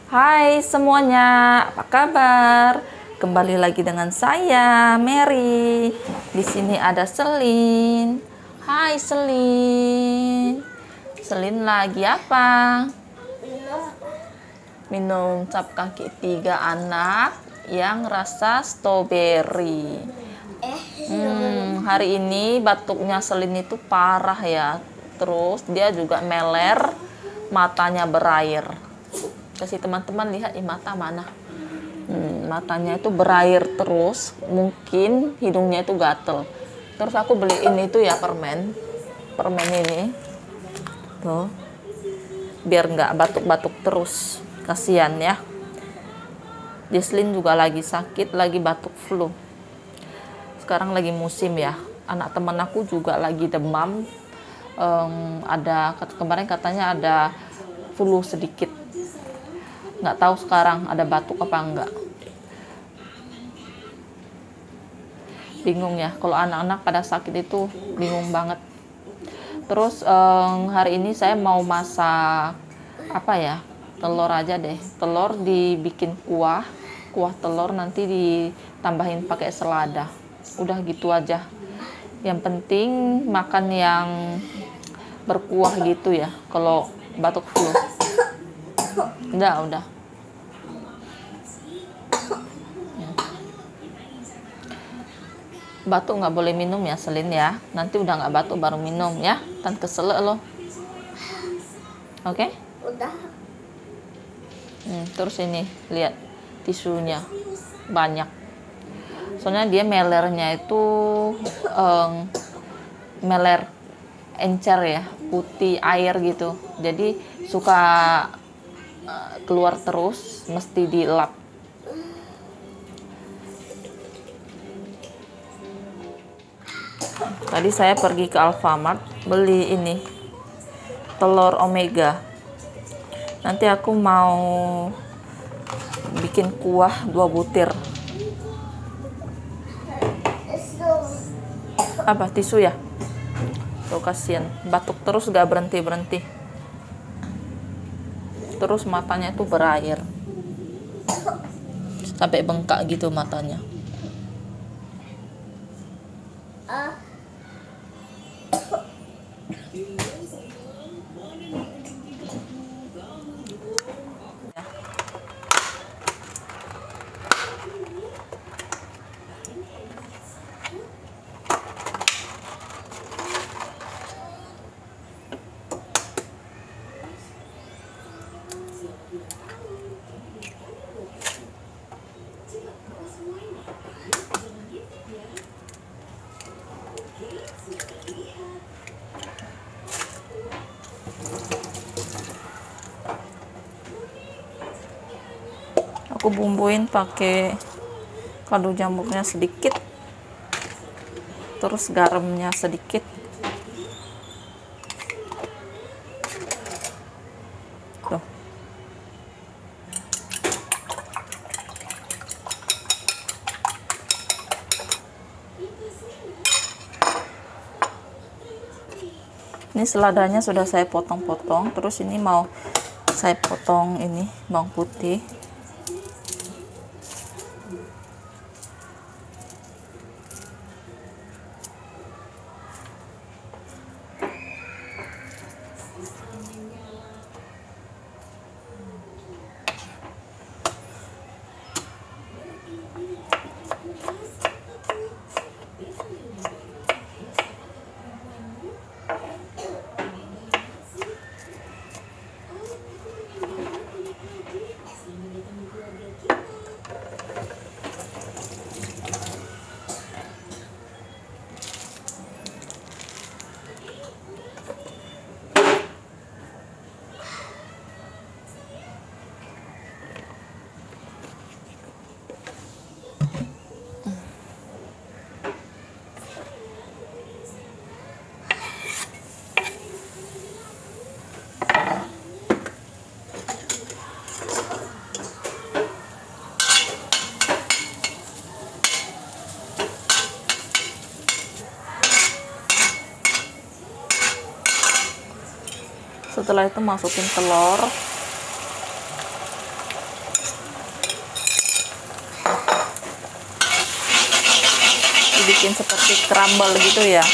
Hai semuanya, apa kabar? Kembali lagi dengan saya, Mary. Di sini ada Selin. Hai Selin. Selin lagi apa? Minum cap kaki 3 anak yang rasa stroberi. Hari ini batuknya Selin itu parah ya. Terus dia juga meler, matanya berair. Kasih teman-teman lihat di mata mana. Matanya itu berair terus, mungkin hidungnya itu gatel. Terus aku beliin itu ya permen ini tuh, biar nggak batuk-batuk terus, kasihan ya. Jesslyn juga lagi sakit, lagi batuk flu. Sekarang lagi musim ya. Anak teman aku juga lagi demam. Kemarin katanya ada flu sedikit. Nggak tahu sekarang ada batuk apa enggak. Bingung ya, kalau anak-anak pada sakit itu bingung banget. Terus hari ini saya mau masak apa ya, telur aja deh. Telur dibikin kuah telur, nanti ditambahin pakai selada. Udah gitu aja. Yang penting makan yang berkuah gitu ya, kalau batuk flu. Udah. Batuk nggak boleh minum ya Selin ya. Nanti udah nggak batuk baru minum ya. Tan kesel lo. Oke? Udah. Terus ini lihat tisunya banyak. Soalnya dia melernya itu meler encer ya, putih air gitu. Jadi suka keluar terus, mesti dilap. Tadi saya pergi ke Alfamart beli ini telur omega. Nanti aku mau bikin kuah 2 butir. Apa tisu ya? Tuh kasihan, batuk terus gak berhenti. Terus matanya itu berair. Sampai bengkak gitu matanya. Aku bumbuin pakai kaldu jamurnya sedikit, terus garamnya sedikit. Tuh. Ini seladanya sudah saya potong-potong. Terus ini mau saya potong ini bawang putih. Setelah itu masukin telur. bikin seperti crumble gitu ya.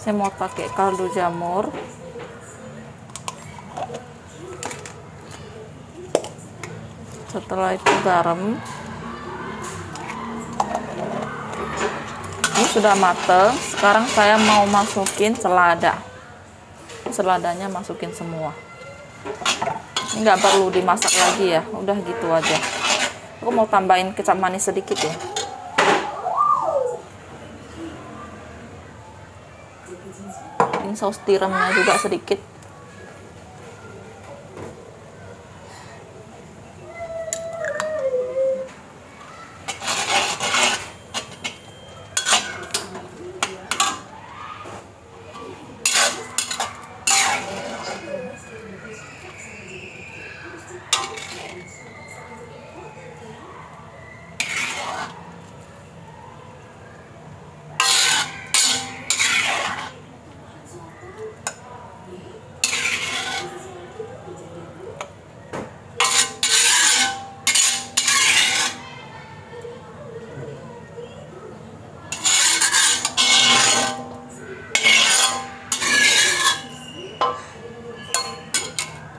Saya mau pakai kaldu jamur. Setelah itu garam. Ini sudah mateng. Sekarang saya mau masukin selada. Seladanya masukin semua. Ini nggak perlu dimasak lagi ya. Udah gitu aja. Aku mau tambahin kecap manis sedikit ya. Ini saus tiramnya juga sedikit.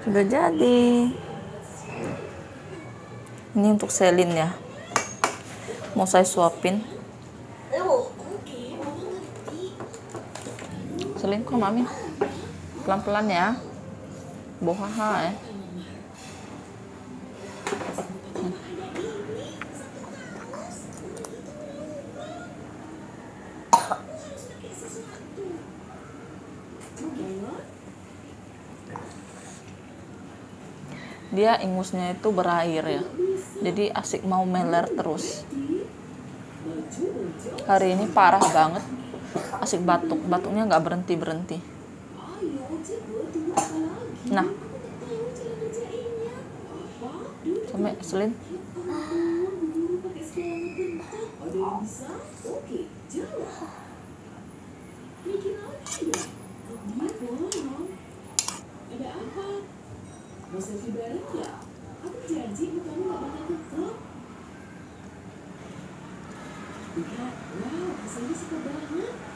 Sudah jadi. Ini untuk Selin ya. Mau saya suapin. Selin kok mami. Pelan-pelan ya. Bohaha ya. Dia ingusnya itu berair ya, jadi asik mau meler terus. Hari ini parah banget, asik batuknya nggak berhenti. Nah, sampai Selin. Mau selfie bareng ya? Aku janji kamu gak bakal ketok. Lihat, wow, hasilnya suka banget.